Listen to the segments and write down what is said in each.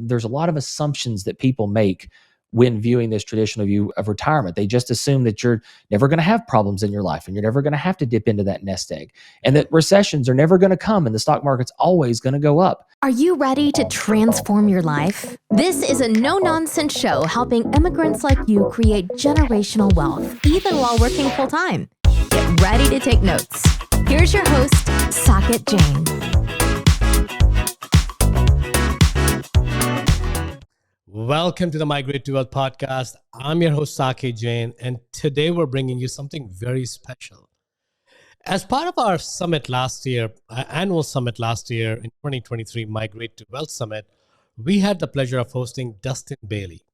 there's a lot of assumptions that people make when viewing this traditional view of retirement. They just assume that you're never going to have problems in your life and you're never going to have to dip into that nest egg, and that recessions are never going to come and the stock market's always going to go up. Are you ready to transform your life? This is a no-nonsense show helping immigrants like you create generational wealth, even while working full-time. Get ready to take notes. Here's your host, Saket Jain. Welcome to the Migrate to Wealth podcast. I'm your host, Saket Jain, and today we're bringing you something very special. As part of our summit last year, our annual summit last year in 2023, Migrate to Wealth Summit, we had the pleasure of hosting Dustin Bailey.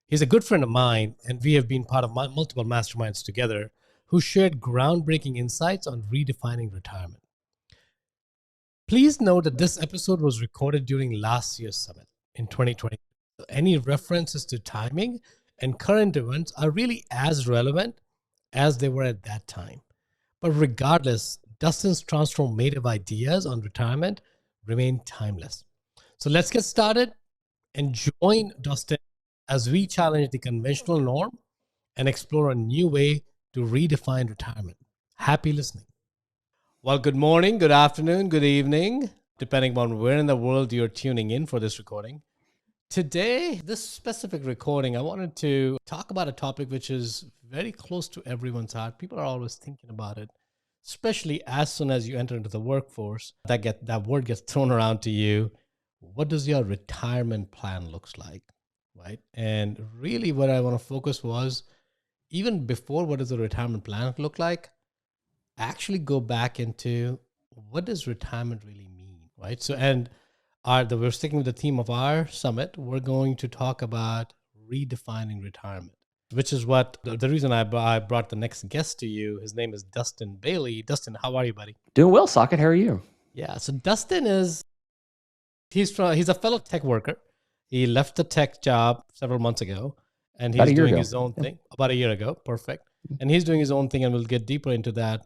He's a good friend of mine, and we have been part of multiple masterminds together who shared groundbreaking insights on redefining retirement. Please note that this episode was recorded during last year's summit in 2020. Any references to timing and current events are really as relevant as they were at that time. But regardless, Dustin's transformative ideas on retirement remain timeless. So let's get started and join Dustin as we challenge the conventional norm and explore a new way to redefine retirement. Happy listening. Well, good morning, good afternoon, good evening, depending on where in the world you're tuning in for this recording. Today, this specific recording, I wanted to talk about a topic which is very close to everyone's heart. People are always thinking about it, especially as soon as you enter into the workforce. That word gets thrown around to you. What does your retirement plan looks like, right? And really what I want to focus was, even before what does a retirement plan look like, actually go back into what does retirement really mean, right? So, we're sticking with the theme of our summit. We're going to talk about redefining retirement, which is what the reason I brought the next guest to you. His name is Dustin Bailey. Dustin, how are you, buddy? Doing well, Saket. How are you? Yeah, so Dustin he's a fellow tech worker. He left the tech job several months ago, and he's doing his own thing. About a year ago, perfect. And he's doing his own thing, and we'll get deeper into that.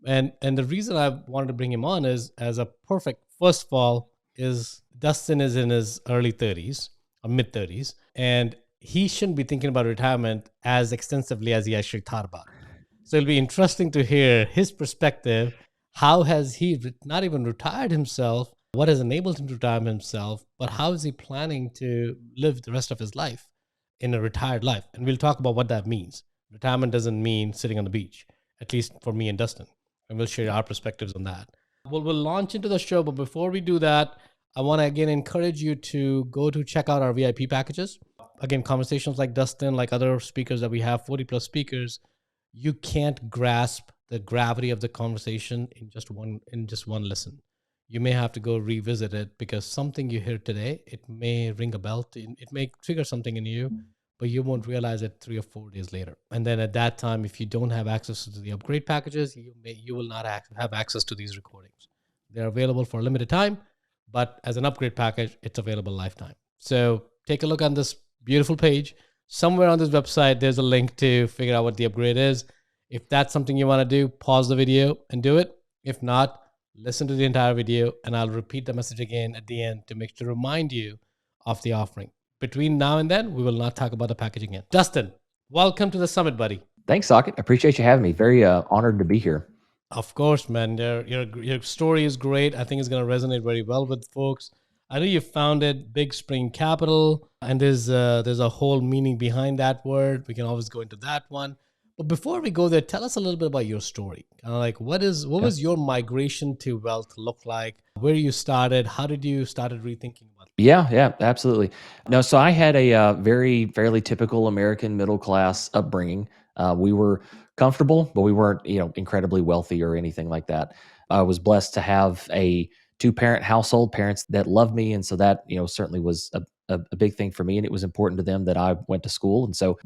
And the reason I wanted to bring him on is as a perfect, first of all, is Dustin is in his early 30s or mid 30s, and he shouldn't be thinking about retirement as extensively as he actually thought about it. So it'll be interesting to hear his perspective. How has he not even retired himself? What has enabled him to retire himself? But how is he planning to live the rest of his life in a retired life? And we'll talk about what that means. Retirement doesn't mean sitting on the beach, at least for me and Dustin. And we'll share our perspectives on that. We'll launch into the show, but before we do that, I want to again encourage you to go to check out our VIP packages. Again, conversations like Dustin, like other speakers that we have, 40 plus speakers, you can't grasp the gravity of the conversation in just one listen. You may have to go revisit it because something you hear today, it may ring a bell, it may trigger something in you, but you won't realize it 3 or 4 days later. And then at that time, if you don't have access to the upgrade packages, you will not have access to these recordings. They're available for a limited time, but as an upgrade package, it's available lifetime. So take a look on this beautiful page. Somewhere on this website, there's a link to figure out what the upgrade is. If that's something you want to do, pause the video and do it. If not, listen to the entire video, and I'll repeat the message again at the end to remind you of the offering. Between now and then, we will not talk about the package again. Dustin, welcome to the summit, buddy. Thanks, Saket. I appreciate you having me. Very honored to be here. Of course, man. Your story is great. I think it's going to resonate very well with folks. I know you founded Big Spring Capital, and there's a whole meaning behind that word. We can always go into that one. But before we go there, tell us a little bit about your story. Kind of like what was your migration to wealth look like? Where you started? How did you started rethinking about it? Yeah, absolutely. No, so I had a fairly typical American middle class upbringing. We were comfortable, but we weren't, incredibly wealthy or anything like that. I was blessed to have a 2-parent household, parents that loved me, and so that certainly was a big thing for me, and it was important to them that I went to school, and so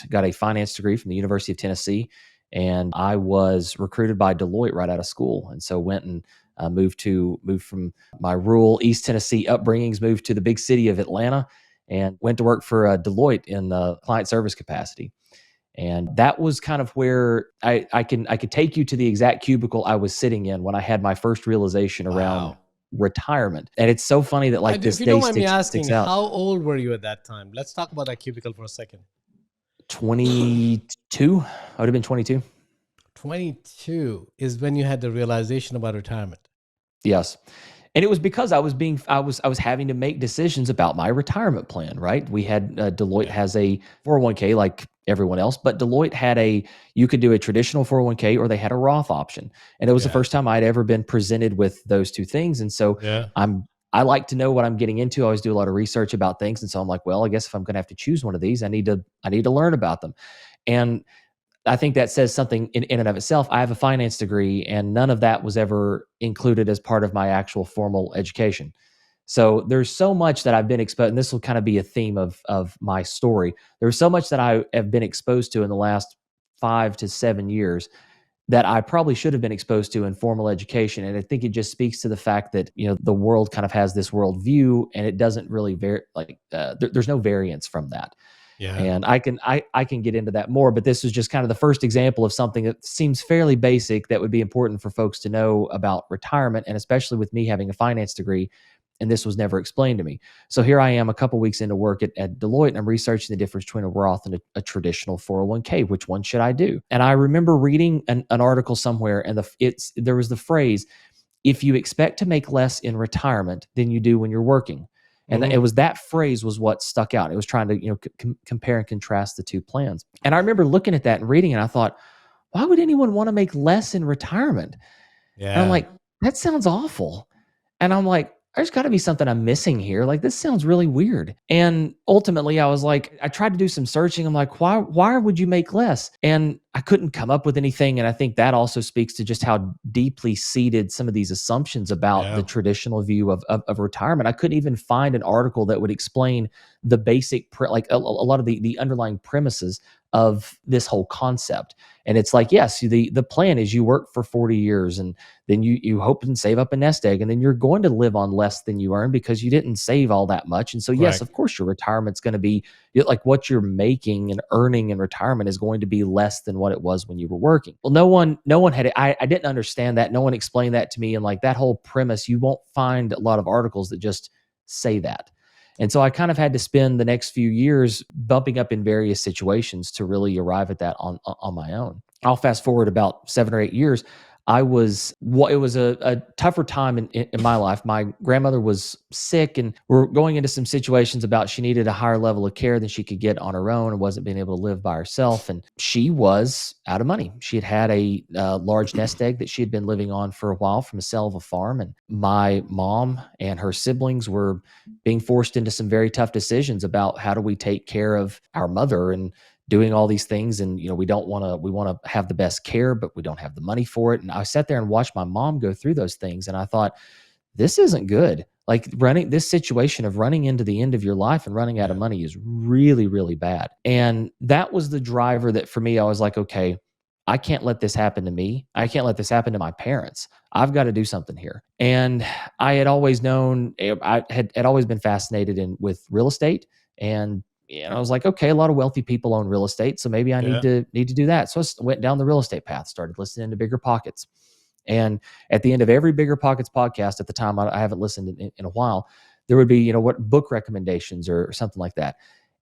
got a finance degree from the University of Tennessee, and I was recruited by Deloitte right out of school, and so went and moved from my rural East Tennessee upbringings, moved to the big city of Atlanta, and went to work for Deloitte in the client service capacity. And that was kind of where I could take you to the exact cubicle I was sitting in when I had my first realization around retirement. And it's so funny that like this If you don't day mind me sticks asking, out. how old were you at that time? Let's talk about that cubicle for a second. 22. I would have been 22. 22 is when you had the realization about retirement. Yes. And it was because I was having to make decisions about my retirement plan, right? We had Deloitte has a 401k like everyone else, but Deloitte had you could do a traditional 401k or they had a Roth option. And it was the first time I'd ever been presented with those two things. And so I like to know what I'm getting into. I always do a lot of research about things. And so I'm like, well, I guess if I'm going to have to choose one of these, I need to learn about them. And I think that says something in and of itself. I have a finance degree, and none of that was ever included as part of my actual formal education. So there's so much that I've been exposed, and this will kind of be a theme of my story. There's so much that I have been exposed to in the last 5 to 7 years that I probably should have been exposed to in formal education. And I think it just speaks to the fact that, the world kind of has this world view, and it doesn't really there's no variance from that. Yeah. And I can get into that more, but this is just kind of the first example of something that seems fairly basic that would be important for folks to know about retirement, and especially with me having a finance degree, and this was never explained to me. So here I am a couple weeks into work at Deloitte, and I'm researching the difference between a Roth and a traditional 401k. Which one should I do? And I remember reading an article somewhere, and there was the phrase, if you expect to make less in retirement than you do when you're working. And it was that phrase was what stuck out. It was trying to compare and contrast the two plans. And I remember looking at that and reading it, and I thought, why would anyone want to make less in retirement? Yeah. And I'm like, that sounds awful. And I'm like, there's got to be something I'm missing here. Like, this sounds really weird. And ultimately, I was like, I tried to do some searching. I'm like, why would you make less? And I couldn't come up with anything. And I think that also speaks to just how deeply seated some of these assumptions about the traditional view of retirement. I couldn't even find an article that would explain the basic, like a lot of the underlying premises of this whole concept. And it's like, yes, the plan is you work for 40 years, and then you hope and save up a nest egg, and then you're going to live on less than you earn because you didn't save all that much. And so, yes, of course, your retirement's going to be like what you're making and earning in retirement is going to be less than what it was when you were working. Well, no one had it. I didn't understand that. No one explained that to me. And like that whole premise, you won't find a lot of articles that just say that. And so I kind of had to spend the next few years bumping up in various situations to really arrive at that on my own. I'll fast forward about 7 or 8 years. It was a tougher time in my life. My grandmother was sick, and we're going into some situations about she needed a higher level of care than she could get on her own and wasn't being able to live by herself. And she was out of money. She had a large nest egg that she had been living on for a while from a sale of a farm. And my mom and her siblings were being forced into some very tough decisions about how do we take care of our mother, and doing all these things. And, we want to have the best care, but we don't have the money for it. And I sat there and watched my mom go through those things. And I thought, this isn't good. Like, this situation of running into the end of your life and running out of money is really, really bad. And that was the driver that for me, I was like, okay, I can't let this happen to me. I can't let this happen to my parents. I've got to do something here. And I had always known, I had always been fascinated with real estate. And I was like, okay, a lot of wealthy people own real estate, so maybe I need to do that. So I went down the real estate path, started listening to Bigger Pockets. And at the end of every Bigger Pockets podcast, at the time, I haven't listened in a while, there would be, what book recommendations or something like that.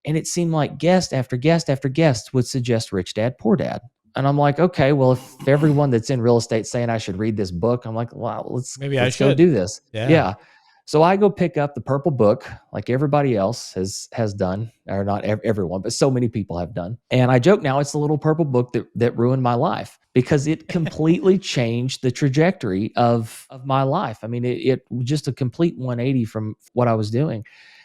And it seemed like guest after guest after guest would suggest Rich Dad, Poor Dad. And I'm like, okay, well, if everyone that's in real estate saying I should read this book, I'm like, wow, let's go do this. Yeah. So I go pick up the purple book like everybody else has done, or not everyone, but so many people have done. And I joke now, it's the little purple book that ruined my life, because it completely changed the trajectory of my life. I mean, it was just a complete 180 from what I was doing.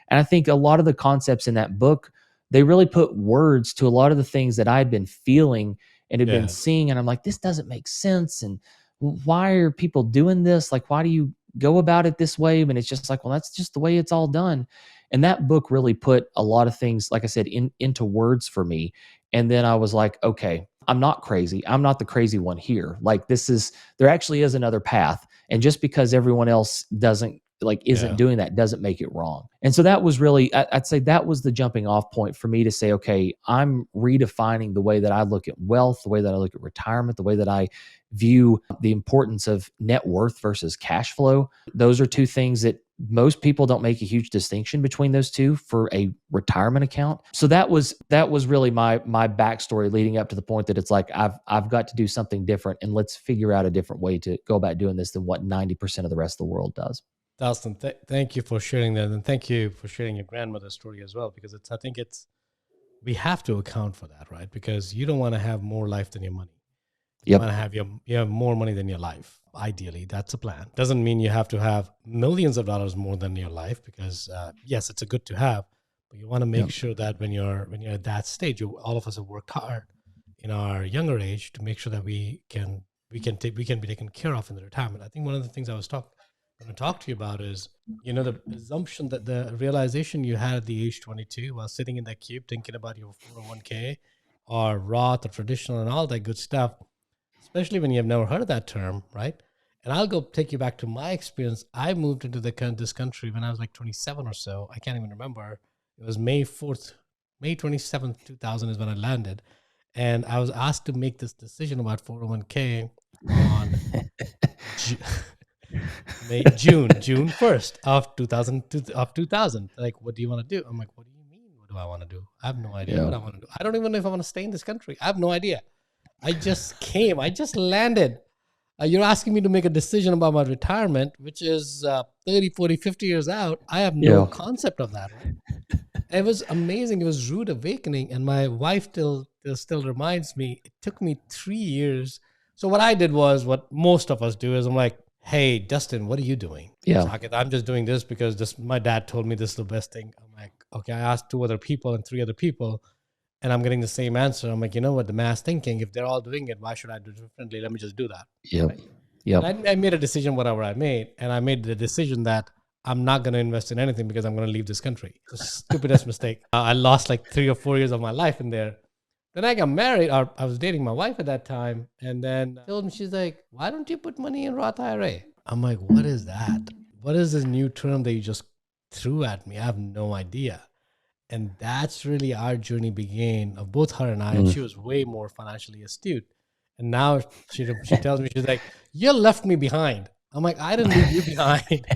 And I think a lot of the concepts in that book, they really put words to a lot of the things that I had been feeling and had been seeing. And I'm like, this doesn't make sense. And why are people doing this? Like, why do you go about it this way? And it's just like, well, that's just the way it's all done. And that book really put a lot of things, like I said, into words for me. And then I was like, okay, I'm not crazy. I'm not the crazy one here. Like, there actually is another path. And just because everyone else doesn't like isn't doing that doesn't make it wrong. And so that was really, I'd say that was the jumping off point for me to say, okay, I'm redefining the way that I look at wealth, the way that I look at retirement, the way that I view the importance of net worth versus cash flow. Those are two things that most people don't make a huge distinction between those two for a retirement account. So that was really my backstory leading up to the point that it's like I've got to do something different, and let's figure out a different way to go about doing this than what 90% of the rest of the world does. Dustin, thank you for sharing that, and thank you for sharing your grandmother's story as well, because I think we have to account for that, right? Because you don't want to have more life than your money. You want to have you have more money than your life. Ideally, that's a plan. Doesn't mean you have to have millions of dollars more than your life, because yes, it's a good to have, but you want to make sure that when you're at that stage, all of us have worked hard in our younger age to make sure that we can be taken care of in the retirement. I think one of the things I was going to talk to you about is, the assumption that the realization you had at the age 22 while sitting in that cube thinking about your 401k or Roth or traditional and all that good stuff, especially when you have never heard of that term, right? And I'll go take you back to my experience. I moved into this country when I was like 27 or so. I can't even remember. It was May 27th, 2000 is when I landed. And I was asked to make this decision about 401k on June 1st of 2000. Like, what do you want to do? I'm like, what do you mean? What do I want to do? I have no idea what I want to do. I don't even know if I want to stay in this country. I have no idea. I just landed. You're asking me to make a decision about my retirement, which is 30, 40, 50 years out. I have no concept of that. Right? It was amazing. It was rude awakening. And my wife still reminds me, it took me 3 years. So what I did was what most of us do is I'm like, hey, Dustin, what are you doing? Yeah. I'm just doing this because my dad told me this is the best thing. I'm like, okay, I asked 2 other people and 3 other people, and I'm getting the same answer. I'm like, you know what? The mass thinking, if they're all doing it, why should I do it differently? Let me just do that. Yep. Right? Yep. I made a decision, whatever I made. And I made the decision that I'm not going to invest in anything because I'm going to leave this country. It's the stupidest mistake. I lost like 3 or 4 years of my life in there. Then I got married, or I was dating my wife at that time. And then told me, she's like, why don't you put money in Roth IRA? I'm like, what is that? What is this new term that you just threw at me? I have no idea. And that's really our journey began of both her and I. And she was way more financially astute. And now she tells me, she's like, you left me behind. I'm like, I didn't leave you behind.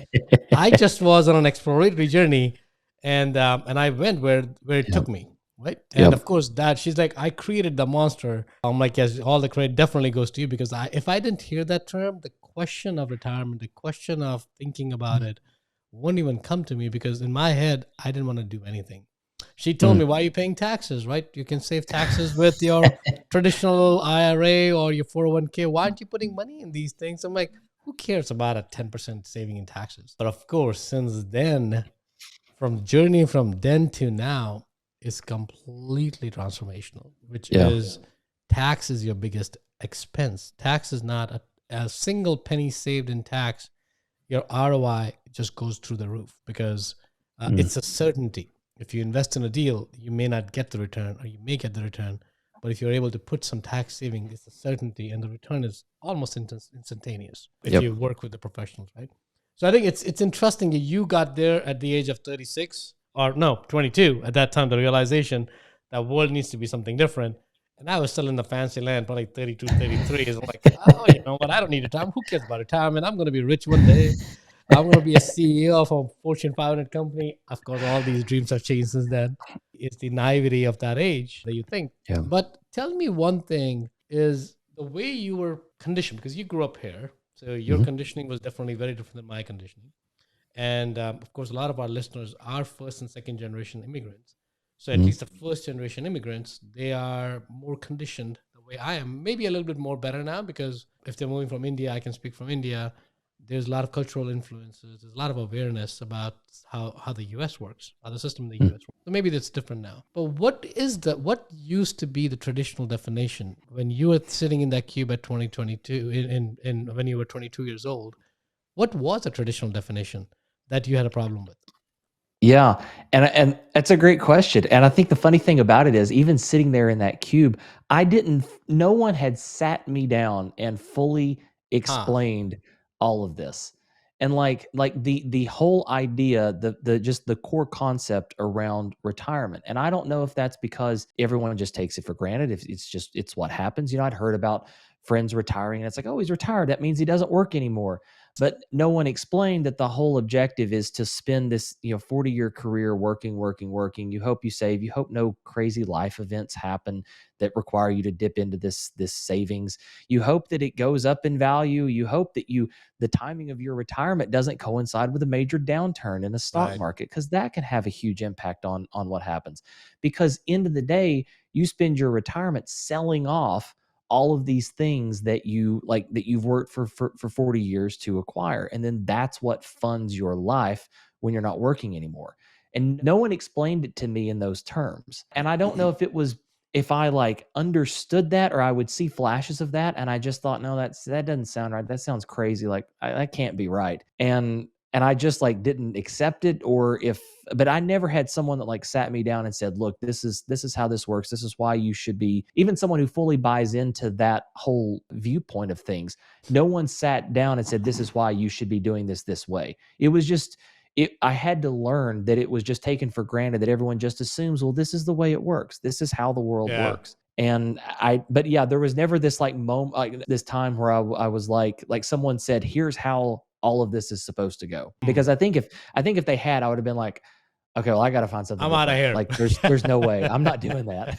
I just was on an exploratory journey, and I went where it took me. Right. And of course she's like, I created the monster. I'm like, yes, all the credit definitely goes to you, because if I didn't hear that term, the question of retirement, the question of thinking about it wouldn't even come to me, because in my head, I didn't want to do anything. She told me, why are you paying taxes, right? You can save taxes with your traditional IRA or your 401k. Why aren't you putting money in these things? I'm like, who cares about a 10% saving in taxes? But of course, since then, from then to now, is completely transformational, which is tax is your biggest expense. Tax is not a single penny saved in tax. Your ROI just goes through the roof, because it's a certainty. If you invest in a deal, you may not get the return, or you may get the return. But if you're able to put some tax saving, it's a certainty, and the return is almost instantaneous if you work with the professionals, right? So I think it's interesting that you got there at the age of 36. Or no, 22 at that time, the realization that world needs to be something different. And I was still in the fancy land, probably 32, 33. It's like, oh, you know what? I don't need retirement. Who cares about retirement? I'm going to be rich one day. I'm going to be a CEO of a Fortune 500 company. Of course, all these dreams have changed since then. It's the naivety of that age that you think. Yeah. But tell me one thing, is the way you were conditioned, because you grew up here. So your conditioning was definitely very different than my conditioning. And of course, a lot of our listeners are first and second generation immigrants. So at least the first generation immigrants, they are more conditioned the way I am. Maybe a little bit more better now, because if they're moving from India, I can speak from India. There's a lot of cultural influences. There's a lot of awareness about how the U.S. works, how the system in the U.S. works. So maybe that's different now. But what used to be the traditional definition when you were sitting in that cube at 2022, when you were 22 years old? What was a traditional definition that you had a problem with? Yeah. And that's a great question. And I think the funny thing about it is, even sitting there in that cube, no one had sat me down and fully explained all of this. And like the whole idea, the just the core concept around retirement. And I don't know if that's because everyone just takes it for granted. If it's what happens. You know, I'd heard about friends retiring and it's like, oh, he's retired. That means he doesn't work anymore. But no one explained that the whole objective is to spend this, 40-year career working, working, working. You hope you save. You hope no crazy life events happen that require you to dip into this savings. You hope that it goes up in value. You hope that the timing of your retirement doesn't coincide with a major downturn in the stock Right. market, because that can have a huge impact on what happens. Because end of the day, you spend your retirement selling off all of these things that you've worked for 40 years to acquire, and then that's what funds your life when you're not working anymore. And no one explained it to me in those terms, and I don't know if I like understood that, or I would see flashes of that and I just thought, no, that doesn't sound right. That sounds crazy. Like that can't be right. And I just like didn't accept it. But I never had someone that like sat me down and said, look, this is how this works. This is why you should be, even someone who fully buys into that whole viewpoint of things. No one sat down and said, this is why you should be doing this way. It was just, I had to learn that it was just taken for granted that everyone just assumes, well, this is the way it works. This is how the world Yeah. works. But yeah, there was never this like moment, like this time where I was like someone said, here's how all of this is supposed to go. Because I think if they had, I would have been like, okay, well, I got to find something I'm out of different. here. Like there's no way I'm not doing that.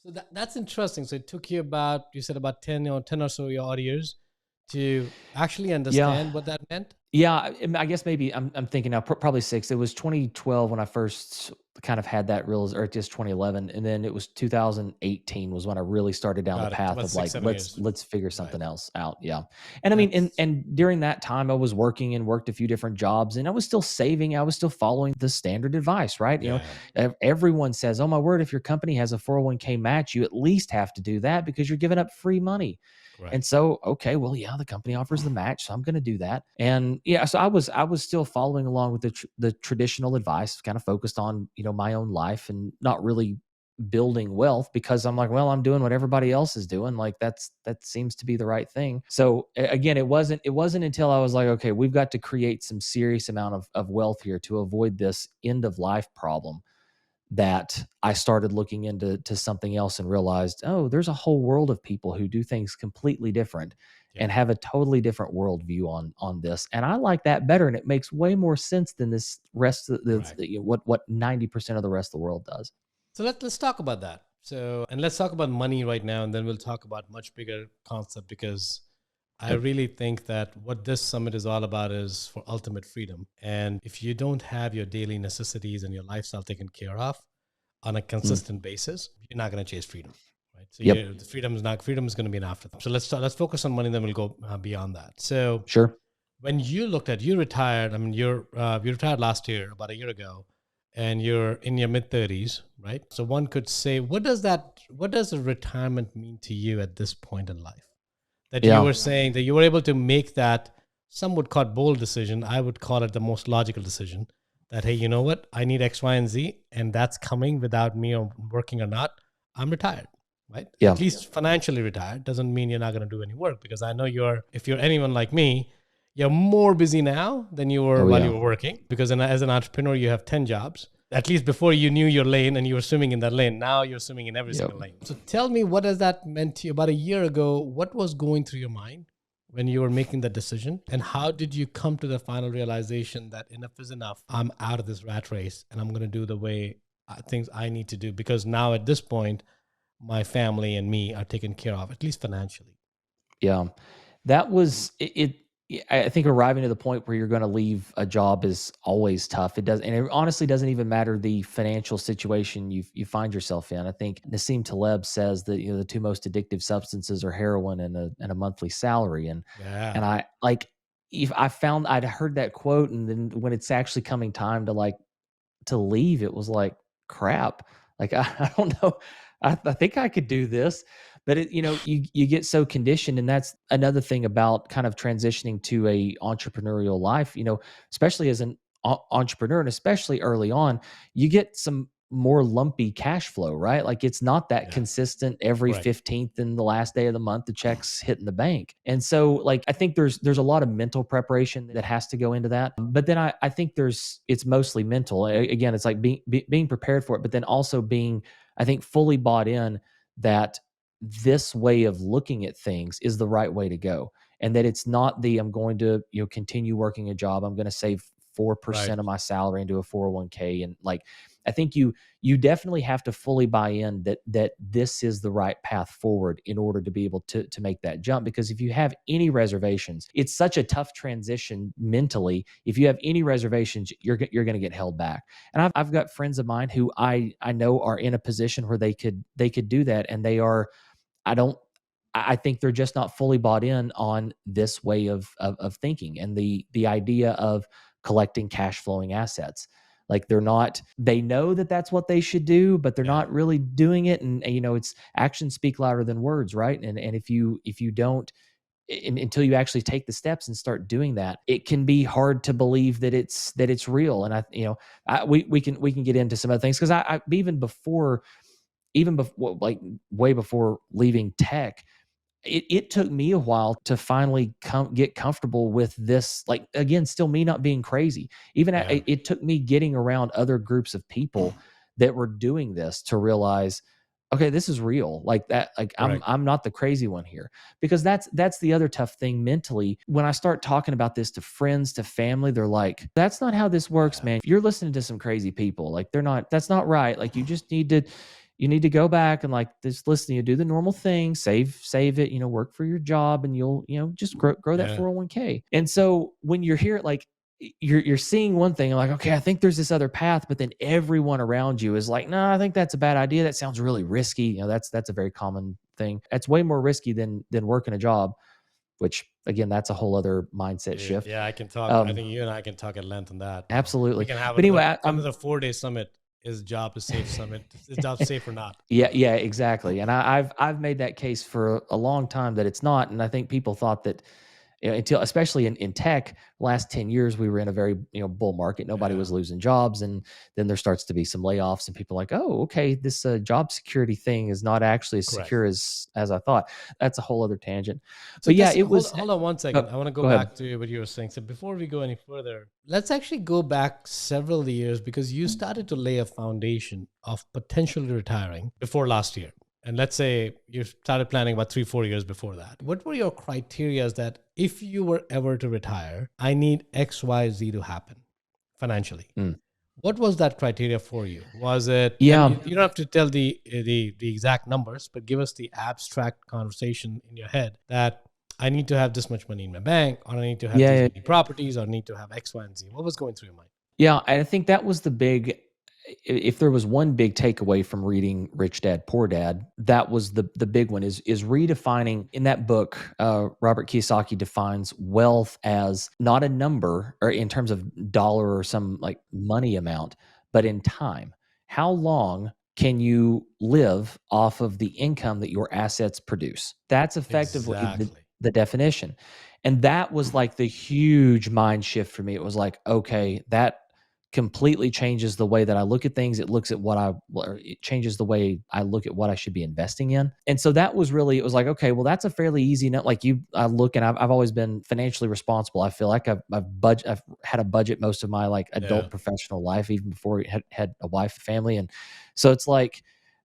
So that's interesting. So it took you you said about 10 or so odd years to actually understand what that meant. Yeah, I guess maybe I'm thinking now, probably 6. It was 2012 when I first kind of had that or just 2011, and then it was 2018 was when I really started down Got the it. path About of 6, like 7 years. let's figure something Right. else out. Yeah, and I mean, and That's and during that time, I was working and worked a few different jobs, and I was still saving. I was still following the standard advice, right? yeah. Everyone says, "Oh my word, if your company has a 401k match, you at least have to do that because you're giving up free money." Right. And so, okay, well, yeah, the company offers the match, so I'm going to do that. And yeah, so I was still following along with the traditional advice, kind of focused on my own life and not really building wealth, because I'm like, well, I'm doing what everybody else is doing. Like that seems to be the right thing. So again, it wasn't until I was like, okay, we've got to create some serious amount of wealth here to avoid this end of life problem, that I started looking into something else and realized, oh, there's a whole world of people who do things completely different Yeah. and have a totally different worldview on this. And I like that better, and it makes way more sense than this rest of Right. what 90% of the rest of the world does. So let's talk about that. So, and let's talk about money right now, and then we'll talk about much bigger concept, because I Yep. really think that what this summit is all about is for ultimate freedom. And if you don't have your daily necessities and your lifestyle taken care of on a Mm. consistent basis, you're not going to chase freedom, right? So Yep. the freedom is going to be an afterthought. So let's focus on money, then we'll go beyond that. So Sure. when you retired, I mean, you retired last year, about a year ago, and you're in your mid 30s, right? So one could say, what does a retirement mean to you at this point in life? That you Yeah. were saying that you were able to make that, some would call it bold decision. I would call it the most logical decision, that, hey, you know what? I need X, Y, and Z, and that's coming without me or working or not. I'm retired, right? Yeah. At least financially retired. Doesn't mean you're not going to do any work, because I know if you're anyone like me, you're more busy now than you were Oh while yeah. you were working, because as an entrepreneur, you have 10 jobs. At least before, you knew your lane and you were swimming in that lane. Now you're swimming in every Yep. single lane. So tell me, what has that meant to you? About a year ago, what was going through your mind when you were making that decision? And how did you come to the final realization that enough is enough? I'm out of this rat race and I'm going to do the way things I need to do, because now at this point, my family and me are taken care of, at least financially. Yeah. That was it. I think arriving to the point where you're going to leave a job is always tough. It does, and it honestly doesn't even matter the financial situation you find yourself in. I think Nassim Taleb says that the two most addictive substances are heroin and a monthly salary. Yeah. And I like, if I found I'd heard that quote, and then when it's actually coming time to leave, it was like, crap. Like I don't know. I think I could do this, but you get so conditioned, and that's another thing about kind of transitioning to a entrepreneurial life. Especially as an entrepreneur, and especially early on, you get some more lumpy cash flow, right? Like it's not that Yeah. consistent every Correct. 15th and the last day of the month, the check's hitting the bank. And so like, I think there's a lot of mental preparation that has to go into that. But then I think it's mostly mental. Again, it's like being prepared for it, but then also being, I think, fully bought in that this way of looking at things is the right way to go. And that it's not I'm going to, continue working a job. I'm going to save Right. 4% of my salary into a 401k. And like, I think you definitely have to fully buy in that this is the right path forward in order to be able to make that jump. Because if you have any reservations, it's such a tough transition mentally. If you have any reservations, you're going to get held back. And I've got friends of mine who I know are in a position where they could do that, and they are. I don't. I think they're just not fully bought in on this way of thinking and the idea of collecting cash flowing assets. Like they know that that's what they should do, but they're Yeah. not really doing it. And it's actions speak louder than words, right? And if you don't, until you actually take the steps and start doing that, it can be hard to believe that it's real. And we can get into some other things, because I even before, like way before leaving tech, it took me a while to finally get comfortable with this. Like, again, still me not being crazy. Yeah. It took me getting around other groups of people that were doing this to realize, okay, this is real. Like that, like Correct. I'm not the crazy one here. Because that's the other tough thing mentally. When I start talking about this to friends, to family, they're like, that's not how this works, Yeah. man. You're listening to some crazy people. Like that's not right. Like you need to go back and like just listen. You do the normal thing, save it, work for your job, and you'll, just grow that Yeah. 401k. And so when you're here, like you're seeing one thing, like, okay, I think there's this other path, but then everyone around you is like, no, I think that's a bad idea. That sounds really risky. That's a very common thing. That's way more risky than working a job, which again, that's a whole other mindset Dude, shift. yeah, I can talk. I think you and I can talk at length on that. We Absolutely. can have But anyway, another 4-day summit. Is job safe summit? Is job safe or not? Yeah, exactly. And I've made that case for a long time that it's not. And I think people thought that, until, especially in tech, last 10 years, we were in a very, bull market. Nobody Yeah. was losing jobs. And then there starts to be some layoffs, and people are like, oh, okay, this job security thing is not actually as Correct. secure as I thought. That's a whole other tangent. So But yeah, it was. hold on one second. I want to go ahead. back to what you were saying. So before we go any further, let's actually go back several years, because you started to lay a foundation of potentially retiring before last year. And let's say you started planning about 3-4 years before that. What were your criterias that if you were ever to retire, I need X, Y, Z to happen financially? What was that criteria for you? Was it? Yeah. You don't have to tell the exact numbers, but give us the abstract conversation in your head that I need to have this much money in my bank, or I need to have these many properties, or I need to have X, Y, and Z. What was going through your mind? Yeah, I think that was the big. If there was one big takeaway from reading Rich Dad Poor Dad, that was the big one, is redefining. In that book, Robert Kiyosaki defines wealth as not a number, or in terms of dollar or some like money amount, but in time. How long can you live off of the income that your assets produce? That's effectively Exactly. the definition. And that was like the huge mind shift for me. It was like, okay, that completely changes the way that I look at things. It changes the way I look at what I should be investing in. And so that was really, it was like, okay, well, that's a fairly easy note. Like I look, and I've always been financially responsible. I feel like I've had a budget most of my like adult professional life, even before I had a wife, family. And so it's like,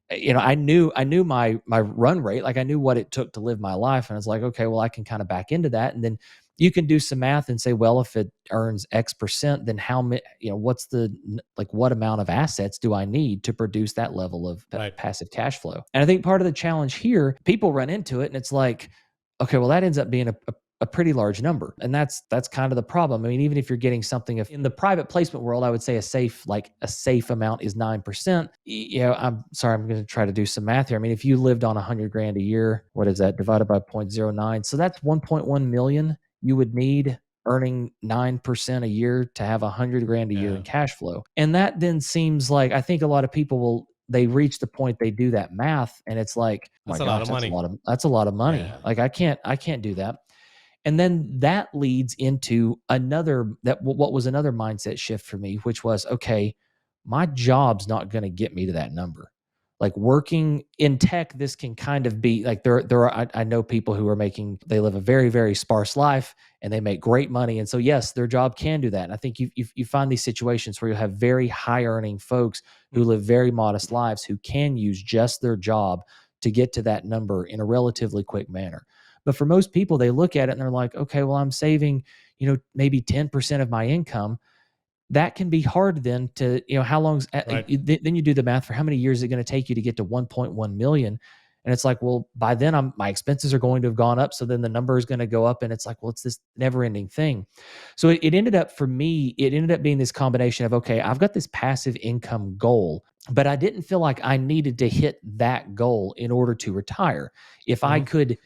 I knew my run rate. Like I knew what it took to live my life. And it's like, okay, well, I can kind of back into that. And then you can do some math and say, well, if it earns X percent, then how many, what's what amount of assets do I need to produce that level of passive cash flow? And I think part of the challenge here, people run into it, and it's like, okay, well, that ends up being a pretty large number. And that's kind of the problem. I mean, even if you're getting something, if in the private placement world, I would say a safe amount is 9%. I'm sorry, I'm going to try to do some math here. I mean, if you lived on $100,000 a year, what is that divided by 0.09? So that's 1.1 million you would need, earning 9% a year, to have $100,000 a year in cash flow. And that then seems like, I think a lot of people they reach the point, they do that math, and it's like, that's a lot of money. That's a lot of money. Yeah. Like I can't do that. And then that leads into what was another mindset shift for me, which was, okay, my job's not going to get me to that number. Like working in tech, this can kind of be like I know people who are they live a very, very sparse life and they make great money. And so, yes, their job can do that. And I think you find these situations where you have very high earning folks who live very modest lives who can use just their job to get to that number in a relatively quick manner. But for most people, they look at it and they're like, okay, well, I'm saving, maybe 10% of my income. That can be hard then to, how long's, Right. then you do the math for how many years is it going to take you to get to 1.1 million. And it's like, well, by then my expenses are going to have gone up. So then the number is going to go up. And it's like, well, it's this never ending thing. So it ended up for me, it ended up being this combination of, okay, I've got this passive income goal, but I didn't feel like I needed to hit that goal in order to retire. If I could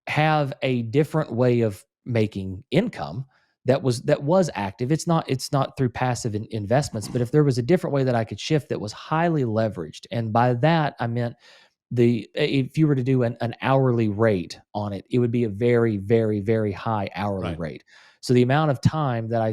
have a different way of making income that was active, it's not through passive investments, but if there was a different way that I could shift that was highly leveraged, and by that I meant if you were to do an hourly rate on it, it would be a very, very, very high hourly rate. So the amount of time that I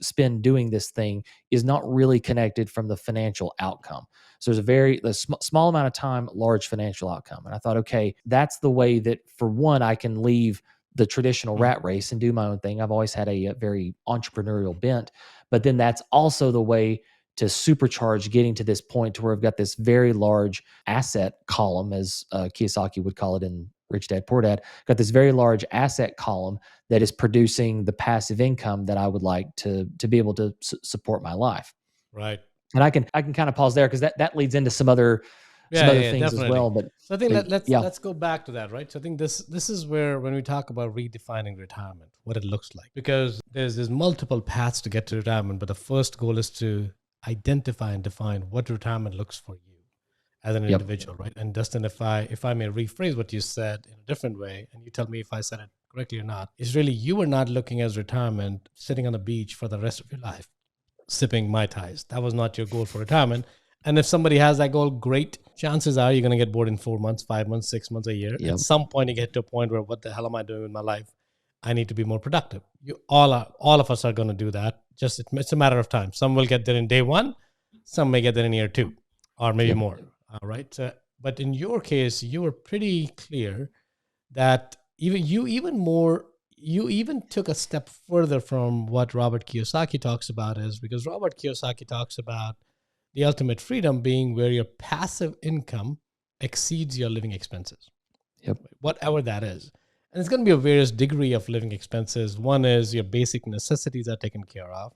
spend doing this thing is not really connected from the financial outcome. So there's a small amount of time, large financial outcome. And I thought, okay, that's the way that, for one, I can leave the traditional rat race and do my own thing. I've always had a very entrepreneurial bent, but then that's also the way to supercharge getting to this point to where I've got this very large asset column, as Kiyosaki would call it in Rich Dad Poor Dad. Got this very large asset column that is producing the passive income that I would like to be able to support my life. Right. And I can kind of pause there because that leads into some other things definitely. as well. But so I think let's go back to that, right? So I think this is where, when we talk about redefining retirement, what it looks like, because there's multiple paths to get to retirement, but the first goal is to identify and define what retirement looks for you as an individual, right? And Dustin, if I may rephrase what you said in a different way, and you tell me if I said it correctly or not, is really you are not looking as retirement sitting on the beach for the rest of your life, sipping Mai Tais. That was not your goal for retirement. And if somebody has that goal, great. Chances are you're going to get bored in 4 months, 5 months, 6 months, a year. At some point, you get to a point where, what the hell am I doing with my life? I need to be more productive. All of us are going to do that. Just it's a matter of time. Some will get there in day one. Some may get there in year 2, or maybe more. All right. But in your case, you were pretty clear that you even took a step further from what Robert Kiyosaki talks about, because Robert Kiyosaki talks about the ultimate freedom being where your passive income exceeds your living expenses. Whatever that is. And it's going to be a various degree of living expenses. One is your basic necessities are taken care of.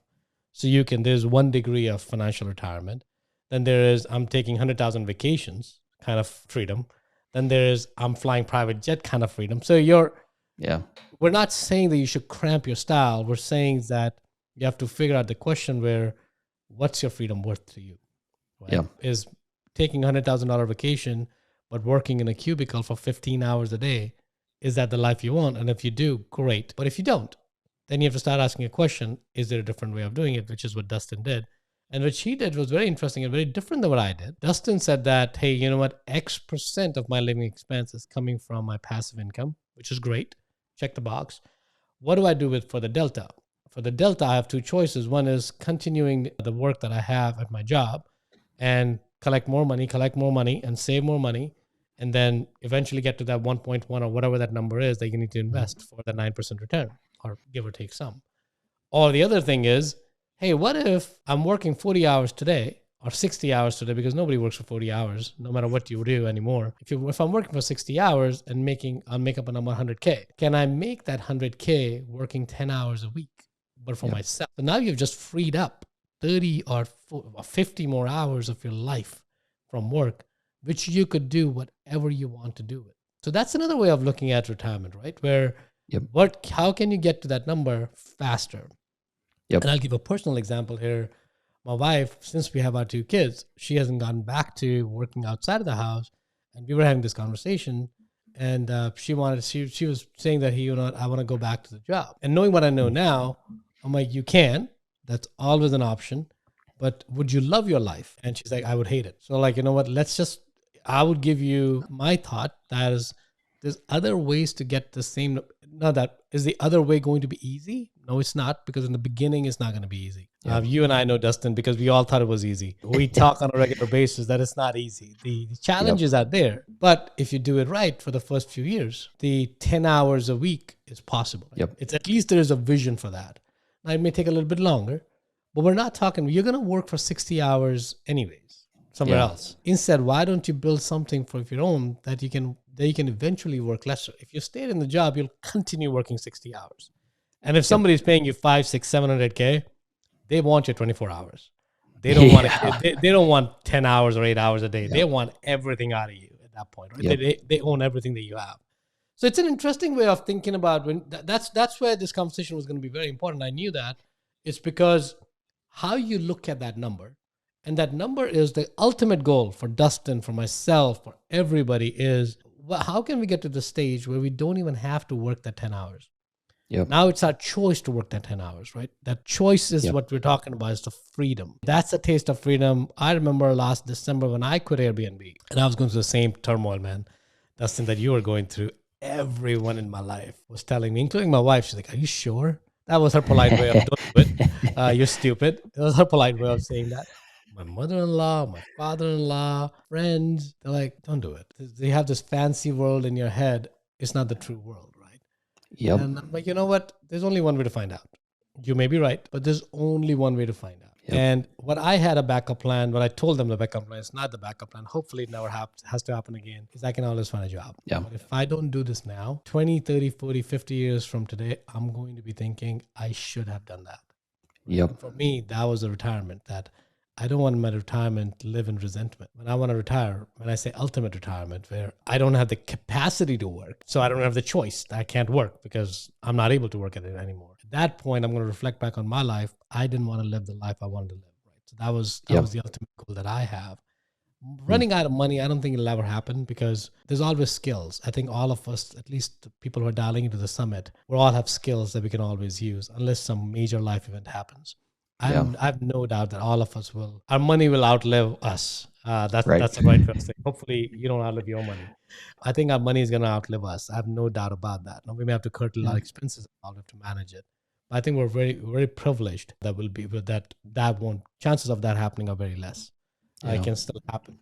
So there's 1 degree of financial retirement. Then there is, I'm taking 100,000 vacations kind of freedom. Then there's, I'm flying private jet kind of freedom. So we're not saying that you should cramp your style. We're saying that you have to figure out the question where, what's your freedom worth to you? Right? Is taking $100,000 vacation, but working in a cubicle for 15 hours a day, is that the life you want? And if you do, great. But if you don't, then you have to start asking a question, is there a different way of doing it? Which is what Dustin did. And what he did was very interesting and very different than what I did. Dustin said that, hey, you know what? X% of my living expense is coming from my passive income, which is great. Check the box. What do I do for the delta? For the delta, I have 2 choices. One is continuing the work that I have at my job and collect more money, and save more money, and then eventually get to that 1.1 or whatever that number is that you need to invest for the 9% return, or give or take some. Or the other thing is, hey, what if I'm working 40 hours today or 60 hours today, because nobody works for 40 hours, no matter what you do anymore. If I'm working for 60 hours and I'll make up a number 100K, can I make that 100K working 10 hours a week, but for myself? So now you've just freed up 30 or 50 more hours of your life from work, which you could do whatever you want to do with. So that's another way of looking at retirement, right? Where how can you get to that number faster? And I'll give a personal example here. My wife, since we have our 2 kids, she hasn't gotten back to working outside of the house. And we were having this conversation, and she was saying that, I want to go back to the job. And knowing what I know now, I'm like, you can. That's always an option. But would you love your life? And she's like, I would hate it. So like, you know what? I would give you my thought that is, there's other ways to get the same, now that is the other way going to be easy? No, it's not, because in the beginning, it's not going to be easy. You and I know, Dustin, because we all thought it was easy. We talk on a regular basis that it's not easy. The challenges are there, but if you do it right for the first few years, the 10 hours a week is possible. It's at least there is a vision for that. Now, it may take a little bit longer, but we're not talking, you're going to work for 60 hours anyways, somewhere else. Instead, why don't you build something for your own that you can eventually work lesser? If you stay in the job, you'll continue working 60 hours. And if somebody's paying you 500, 600, 700K, they want your 24 hours. They don't want they don't want 10 hours or 8 hours a day. They want everything out of you at that point. Right? They own everything that you have. So it's an interesting way of thinking about when that's where this conversation was going to be very important. I knew that. It's because how you look at that number, and that number is the ultimate goal for Dustin, for myself, for everybody, is how can we get to the stage where we don't even have to work that 10 hours? Now it's our choice to work that 10 hours, right? That choice is what we're talking about, is the freedom. That's a taste of freedom. I remember last December when I quit Airbnb, and I was going through the same turmoil, man, Dustin, that you were going through. Everyone in my life was telling me, including my wife, she's like, "Are you sure?" That was her polite way of, "Don't do it. You're stupid." That was her polite way of saying that. My mother-in-law, my father-in-law, friends, they're like, "Don't do it." They have this fancy world in your head. It's not the true world. And I'm like, you know what? There's only one way to find out. You may be right, but there's only one way to find out. And what I had a backup plan, what I told them the backup plan is not the backup plan. Hopefully it never has to happen again, is I can always find a job. But if I don't do this now, 20, 30, 40, 50 years from today, I'm going to be thinking I should have done that. For me, that was a retirement that I don't want my retirement to live in resentment. When I want to retire, when I say ultimate retirement, where I don't have the capacity to work, so I don't have the choice. I can't work because I'm not able to work at it anymore. At that point, I'm going to reflect back on my life. I didn't want to live the life I wanted to live. Right. So that was the ultimate goal that I have. Running out of money, I don't think it'll ever happen, because there's always skills. I think all of us, at least the people who are dialing into the summit, we all have skills that we can always use, unless some major life event happens. I have no doubt that all of us our money will outlive us. That's the right way to say. Hopefully you don't outlive your money. I think our money is going to outlive us. I have no doubt about that. Now, we may have to curtail our expenses. I'll have to manage it. But I think we're very, very privileged that will be, but that won't, chances of that happening are very less. It can still happen.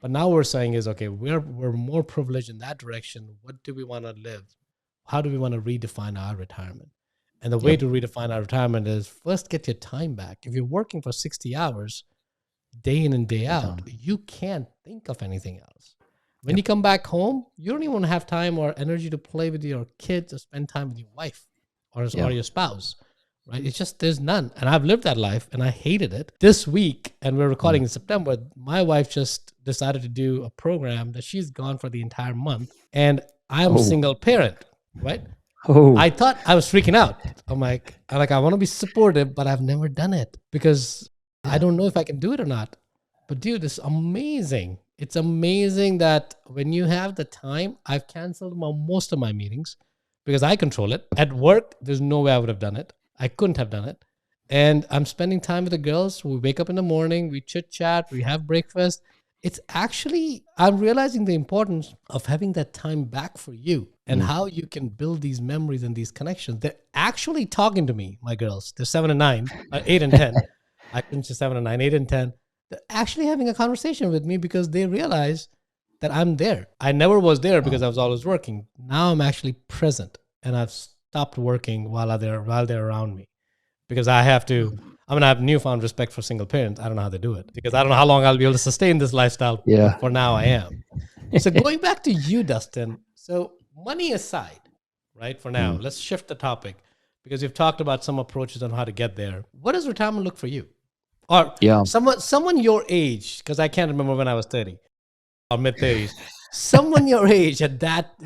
But now we're saying is, okay, we're more privileged in that direction. What do we want to live? How do we want to redefine our retirement? And the way to redefine our retirement is first get your time back. If you're working for 60 hours, day in and day out, you can't think of anything else. When you come back home, you don't even have time or energy to play with your kids or spend time with your wife or your spouse, right? It's just, there's none. And I've lived that life and I hated it. This week, and we're recording in September, my wife just decided to do a program that she's gone for the entire month. And I'm a single parent, right? I thought I was freaking out. I'm like, I want to be supportive, but I've never done it because I don't know if I can do it or not. But dude, it's amazing. It's amazing that when you have the time, I've canceled most of my meetings because I control it. At work, there's no way I would have done it. I couldn't have done it. And I'm spending time with the girls. We wake up in the morning, we chit chat, we have breakfast. It's actually, I'm realizing the importance of having that time back for you and how you can build these memories and these connections. They're actually talking to me, my girls. They're 7 and 9, 8 and 10. I finished 7 and 9, 8 and 10. They're actually having a conversation with me because they realize that I'm there. I never was there because I was always working. Now I'm actually present and I've stopped working while they're around me because I'm going to have newfound respect for single parents. I don't know how they do it because I don't know how long I'll be able to sustain this lifestyle. But for now I am. So going back to you, Dustin. So money aside, right? For now, let's shift the topic because you've talked about some approaches on how to get there. What does retirement look for you? Or someone your age, because I can't remember when I was 30 or mid-30s. Someone your age at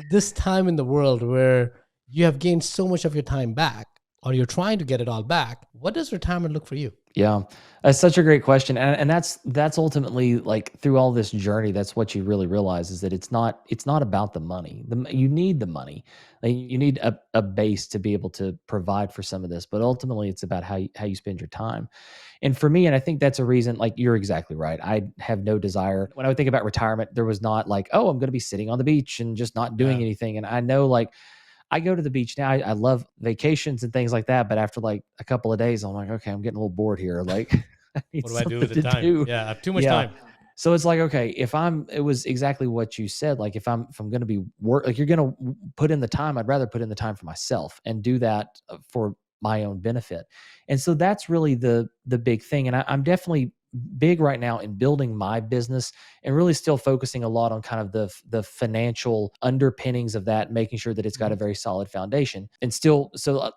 this time in the world where you have gained so much of your time back, or you're trying to get it all back. What does retirement look for you? Yeah, that's such a great question, and that's ultimately, like, through all this journey, that's what you really realize is that it's not about the money. You need the money, like, you need a base to be able to provide for some of this, but ultimately it's about how you spend your time. And for me, and I think that's a reason, like, you're exactly right. I have no desire. When I would think about retirement, there was not like, oh, I'm going to be sitting on the beach and just not doing anything. And I know, like, I go to the beach now. I love vacations and things like that. But after like a couple of days, I'm like, okay, I'm getting a little bored here. Like I need What do I do something with the to time? do. Yeah, I have too much Yeah. time. So it's like, okay, it was exactly what you said. Like if I'm going to be like you're going to put in the time, I'd rather put in the time for myself and do that for my own benefit. And so that's really the big thing. And I'm definitely big right now in building my business and really still focusing a lot on kind of the financial underpinnings of that, making sure that it's got a very solid foundation. And still, so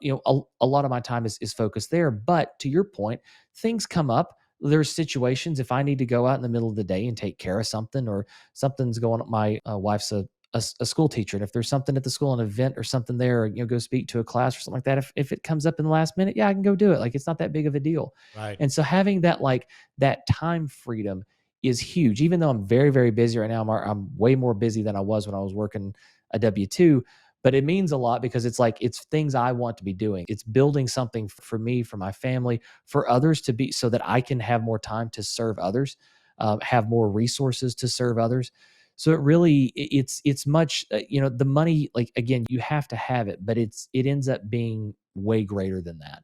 a lot of my time is focused there. But to your point, things come up. There's situations if I need to go out in the middle of the day and take care of something, or something's going on. My wife's a school teacher, and if there's something at the school, an event or something there, go speak to a class or something like that. If it comes up in the last minute, yeah, I can go do it. Like it's not that big of a deal. Right. And so having that time freedom is huge. Even though I'm very, very busy right now, I'm way more busy than I was when I was working a W-2. But it means a lot because it's things I want to be doing. It's building something for me, for my family, for others to be, so that I can have more time to serve others, have more resources to serve others. So it really, it's much, the money, like, again, you have to have it, but it ends up being way greater than that.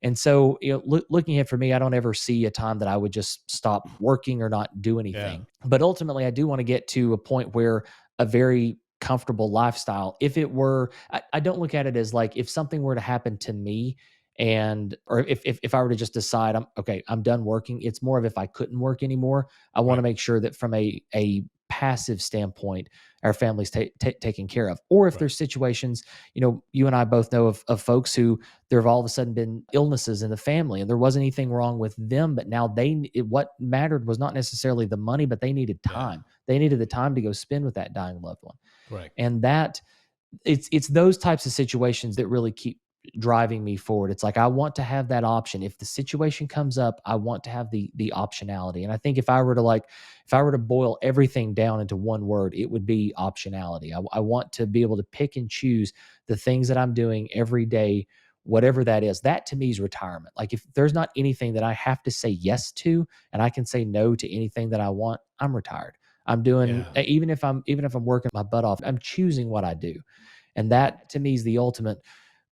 And so, looking at, for me, I don't ever see a time that I would just stop working or not do anything. But ultimately, I do want to get to a point where a very comfortable lifestyle, if it were, I don't look at it as like if something were to happen to me, or if I were to just decide I'm done working. It's more of if I couldn't work anymore, I want to make sure that from a passive standpoint, our family's taken care of. Or if there's situations, you and I both know of folks who there have all of a sudden been illnesses in the family and there wasn't anything wrong with them, but now what mattered was not necessarily the money, but they needed time. They needed the time to go spend with that dying loved one. Correct. And that it's those types of situations that really keep driving me forward. It's like I want to have that option. If the situation comes up, I want to have the optionality. And I think if I were to boil everything down into one word, it would be optionality. I want to be able to pick and choose the things that I'm doing every day, whatever that is. That to me is retirement. Like if there's not anything that I have to say yes to and I can say no to anything that I want, I'm retired. I'm doing, even if I'm working my butt off, I'm choosing what I do. And that to me is the ultimate,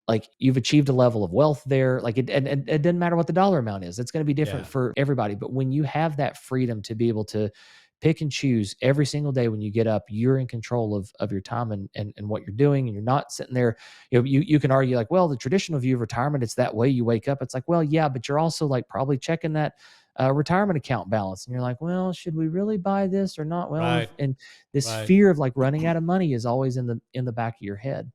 like you've achieved a level of wealth there. Like it doesn't matter what the dollar amount is. It's going to be different for everybody. But when you have that freedom to be able to pick and choose every single day when you get up, you're in control of your time and what you're doing. And you're not sitting there, you can argue like, well, the traditional view of retirement, it's that way you wake up. It's like, well, yeah, but you're also like probably checking that retirement account balance. And you're like, well, should we really buy this or not? Well, and this fear of like running out of money is always in the back of your head.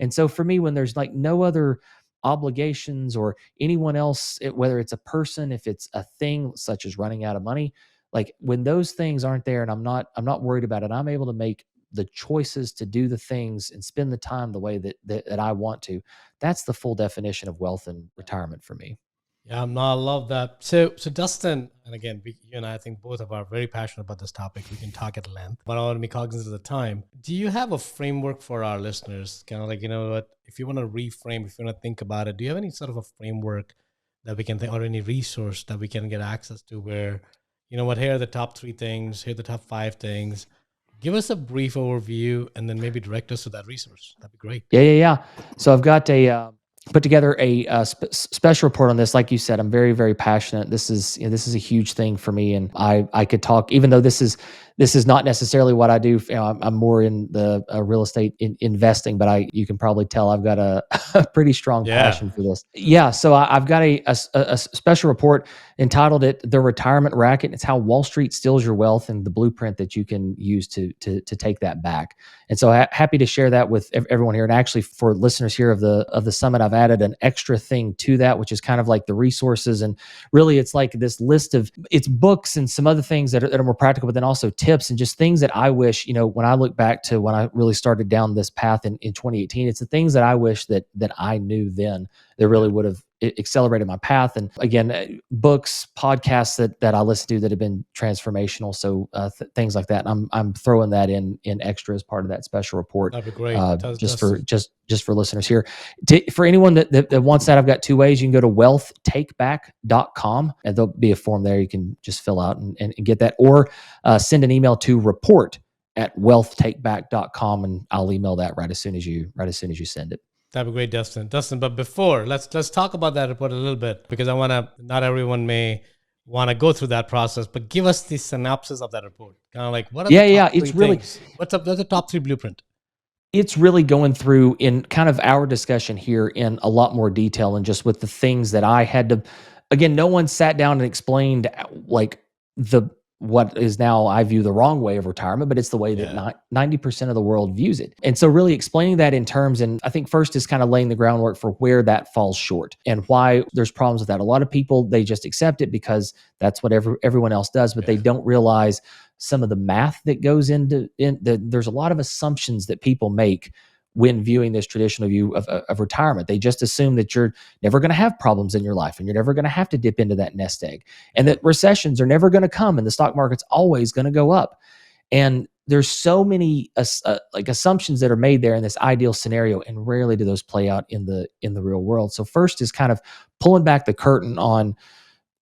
And so for me, when there's like no other obligations or anyone else, whether it's a person, if it's a thing such as running out of money, like when those things aren't there and I'm not worried about it, I'm able to make the choices to do the things and spend the time the way that I want to. That's the full definition of wealth and retirement for me. Yeah, I love that. So Dustin, and again, you and I think both of us are very passionate about this topic. We can talk at length, but I want to be cognizant of the time. Do you have a framework for our listeners? Kind of like, what, if you want to reframe, if you want to think about it, do you have any sort of a framework that we can think, or any resource that we can get access to where, here are the top 3 things, here are the top 5 things. Give us a brief overview and then maybe direct us to that resource. That'd be great. Yeah. So I've got put together a special report on this. Like you said, I'm very, very passionate. This is a huge thing for me, and I could talk. Even though this is not necessarily what I do. I'm more in the real estate investing, but you can probably tell I've got a pretty strong passion for this. Yeah. So I've got a special report entitled "The Retirement Racket." It's how Wall Street steals your wealth and the blueprint that you can use to take that back. And so happy to share that with everyone here. And actually, for listeners here of the summit, I've added an extra thing to that, which is kind of like the resources. And really, it's like this list of it's books and some other things that are more practical, but then also tips and just things that I wish, when I look back to when I really started down this path in 2018, it's the things that I wish that I knew then that really would have accelerated my path. And again, books, podcasts that I listen to that have been transformational. So things like that. And I'm throwing that in extra as part of that special report. That'd be great. Just for listeners here. For anyone that wants that, I've got 2 ways. You can go to wealthtakeback.com and there'll be a form there you can just fill out and get that, or send an email to report at wealthtakeback.com, and I'll email that right as soon as you send it. That'd be great, Dustin. But before, let's talk about that report a little bit, because I want to. Not everyone may want to go through that process, but give us the synopsis of that report. Kind of like, what are the top three things? What's the top 3 blueprint? It's really going through in kind of our discussion here in a lot more detail, and just with the things that I had to. Again, no one sat down and explained like what is now I view the wrong way of retirement, but it's the way that 90% of the world views it. And so really explaining that in terms, and I think first is kind of laying the groundwork for where that falls short and why there's problems with that. A lot of people, they just accept it because that's what everyone else does, but they don't realize some of the math that goes into there's a lot of assumptions that people make when viewing this traditional view of retirement. They just assume that you're never going to have problems in your life and you're never going to have to dip into that nest egg, and that recessions are never going to come and the stock market's always going to go up. And there's so many assumptions that are made there in this ideal scenario, and rarely do those play out in the real world. So first is kind of pulling back the curtain on,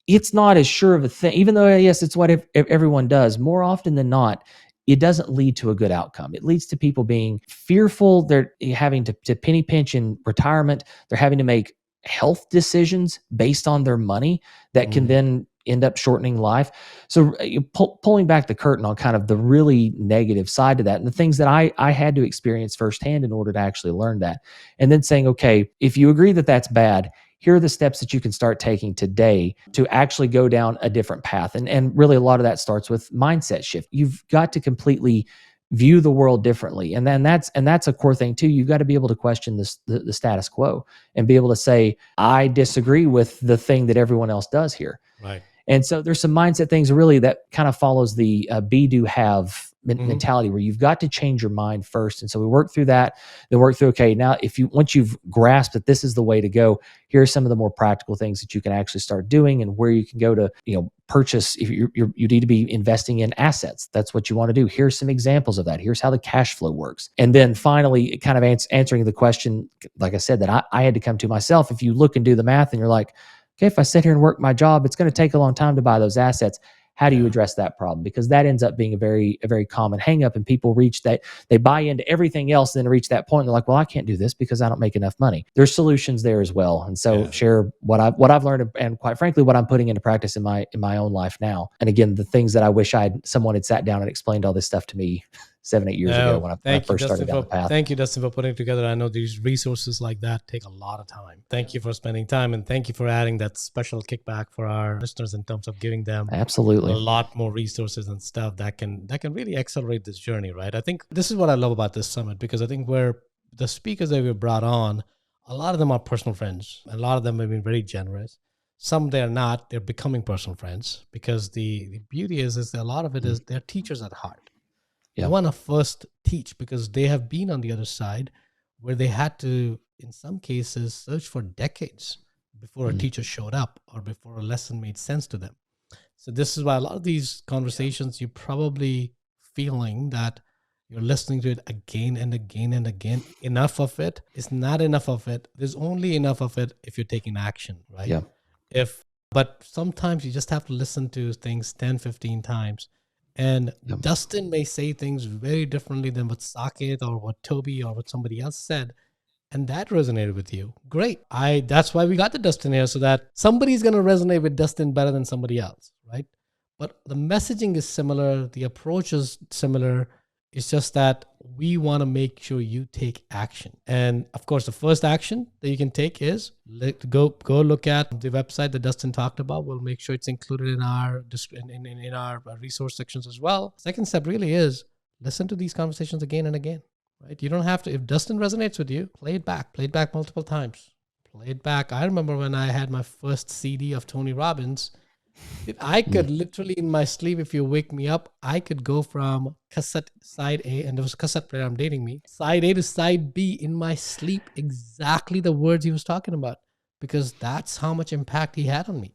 it's not as sure of a thing, even though, yes, it's what everyone does. More often than not, it doesn't lead to a good outcome. It leads to people being fearful. They're having to penny pinch in retirement. They're having to make health decisions based on their money that can then end up shortening life. So pulling back the curtain on kind of the really negative side to that, and the things that I had to experience firsthand in order to actually learn that. And then saying, okay, if you agree that that's bad, here are the steps that you can start taking today to actually go down a different path. And really a lot of that starts with mindset shift. You've got to completely view the world differently. And then that's a core thing too. You've got to be able to question the status quo and be able to say, I disagree with the thing that everyone else does here. Right. And so there's some mindset things really that kind of follows the be, do, have mentality, where you've got to change your mind first. And so we work through that, then work through, okay, now once you've grasped that this is the way to go, here are some of the more practical things that you can actually start doing, and where you can go to, purchase. If you need to be investing in assets, that's what you want to do. Here's some examples of that. Here's how the cash flow works. And then finally, kind of answering the question, like I said, that I had to come to myself. If you look and do the math and you're like, okay, if I sit here and work my job, it's going to take a long time to buy those assets. How do you address that problem? Because that ends up being a very common hangup, and people reach that, they buy into everything else, and then reach that point, and they're like, well, I can't do this because I don't make enough money. There's solutions there as well. And so share what I've learned, and quite frankly, what I'm putting into practice in my own life now. And again, the things that I wish someone had sat down and explained all this stuff to me 7-8 years ago when I first started down the path. Thank you, Dustin, for putting it together. I know these resources like that take a lot of time. Thank you for spending time, and thank you for adding that special kickback for our listeners in terms of giving them absolutely a lot more resources and stuff that can really accelerate this journey, right? I think this is what I love about this summit, because I think where the speakers that we've brought on, a lot of them are personal friends. A lot of them have been very generous. Some they're not. They're becoming personal friends, because the beauty is that a lot of it is they're teachers at heart. They want to first teach because they have been on the other side, where they had to, in some cases, search for decades before a teacher showed up or before a lesson made sense to them. So this is why a lot of these conversations, you're probably feeling that you're listening to it again and again and again. Enough of it is not enough of it. There's only enough of it if you're taking action, right? Yeah. But sometimes you just have to listen to things 10, 15 times. And Dustin may say things very differently than what Saket or what Toby or what somebody else said, and that resonated with you. Great. That's why we got the Dustin here, so that somebody's going to resonate with Dustin better than somebody else, right? But the messaging is similar. The approach is similar. It's just that we want to make sure you take action. And of course, the first action that you can take is go look at the website that Dustin talked about. We'll make sure it's included in our in our resource sections as well. Second step really is listen to these conversations again and again, right? You don't have to, if Dustin resonates with you, play it back multiple times. Play it back. I remember when I had my first CD of Tony Robbins, I could literally in my sleep, if you wake me up, I could go from cassette side A, and there was a cassette player, I'm dating me, side A to side B in my sleep, exactly the words he was talking about, because that's how much impact he had on me.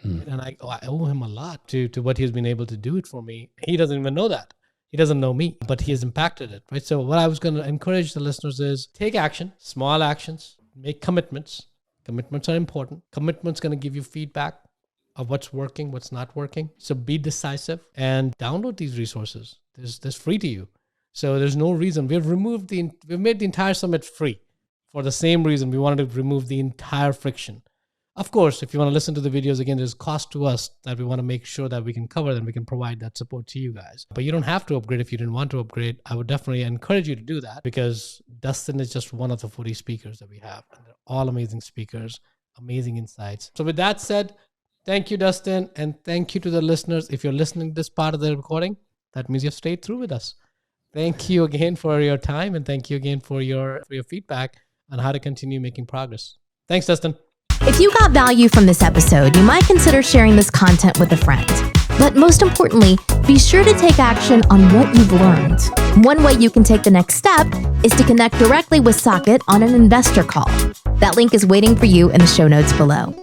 And I owe him a lot to what he's been able to do it for me. He doesn't even know that. He doesn't know me, but he has impacted it, right? So what I was going to encourage the listeners is take action, small actions, make commitments. Commitments are important. Commitments going to give you feedback of what's working, what's not working. So be decisive and download these resources. There's free to you. So there's no reason. We've made the entire summit free for the same reason. We wanted to remove the entire friction. Of course, if you want to listen to the videos again, there's cost to us that we want to make sure that we can cover, and we can provide that support to you guys. But you don't have to upgrade if you didn't want to upgrade. I would definitely encourage you to do that, because Dustin is just one of the 40 speakers that we have. And they're all amazing speakers, amazing insights. So with that said, thank you, Dustin, and thank you to the listeners. If you're listening to this part of the recording, that means you've stayed through with us. Thank you again for your time, and thank you again for your feedback on how to continue making progress. Thanks, Dustin. If you got value from this episode, you might consider sharing this content with a friend. But most importantly, be sure to take action on what you've learned. One way you can take the next step is to connect directly with Saket on an investor call. That link is waiting for you in the show notes below.